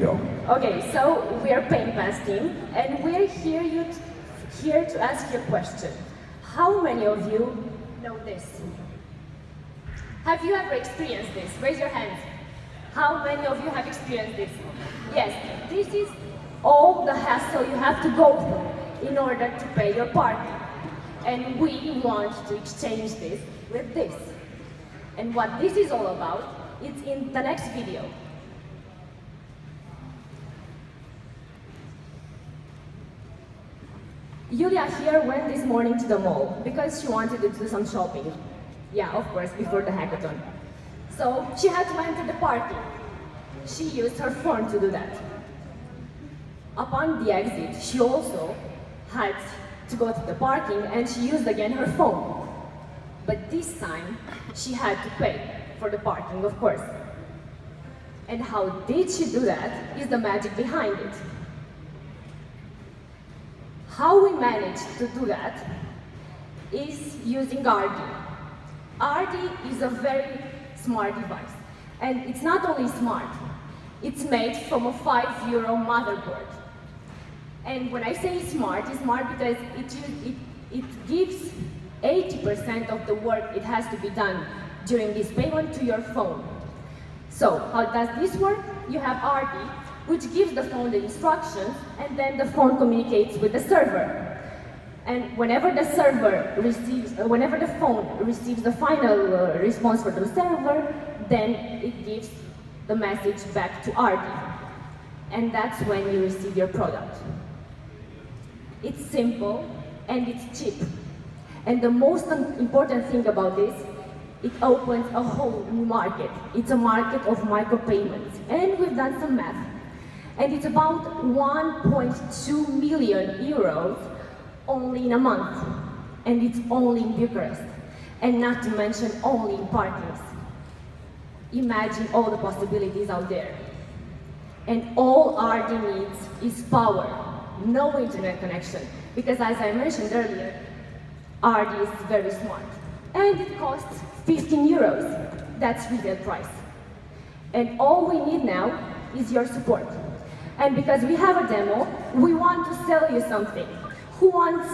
go. Okay, so we're PayING team, and we're here to ask you a question. How many of you know this? Have you ever experienced this? Raise your hands. How many of you have experienced this? Yes, this is all the hassle you have to go through in order to pay your parking. And we want to exchange this with this. And what this is all about, it's in the next video. Julia here went this morning to the mall because she wanted to do some shopping. Yeah, of course, before the hackathon. So she had to enter the parking. She used her phone to do that. Upon the exit, she also had to go to the parking and she used again her phone. But this time, she had to pay for the parking, of course. And how did she do that is the magic behind it. How we managed to do that is using RD. RD is a very smart device. And it's not only smart, it's made from a €5 motherboard. And when I say smart, it's smart because it gives 80% of the work it has to be done during this payment to your phone. So, how does this work? You have RD, which gives the phone the instructions, and then the phone communicates with the server. And whenever the phone receives the final response from the server, then it gives the message back to RD. And that's when you receive your product. It's simple and it's cheap. And the most important thing about this, it opens a whole new market. It's a market of micropayments. And we've done some math. And it's about 1.2 million euros only in a month. And it's only in Bucharest. And not to mention only in parkings. Imagine all the possibilities out there. And all RD needs is power, no internet connection. Because as I mentioned earlier, RD is very smart. And it costs 15 euros. That's retail price. And all we need now is your support. And because we have a demo, we want to sell you something. Who wants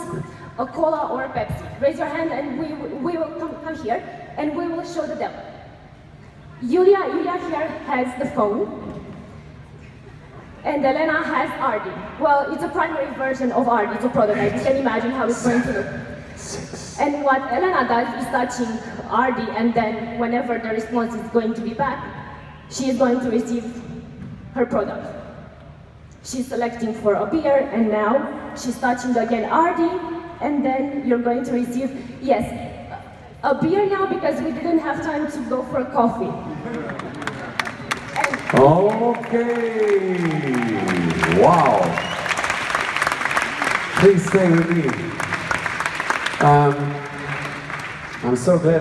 a cola or a Pepsi? Raise your hand and we will come here and we will show the demo. Julia here has the phone. And Elena has RD. Well, it's a primary version of RD, it's a prototype. You can imagine how it's going to look. And what Elena does is touching RD, and then whenever the response is going to be back, she is going to receive her product. She's selecting for a beer, and now she's touching again RD, and then you're going to receive, yes, a beer now because we didn't have time to go for a coffee. Okay, wow. Please stay with me. I'm so glad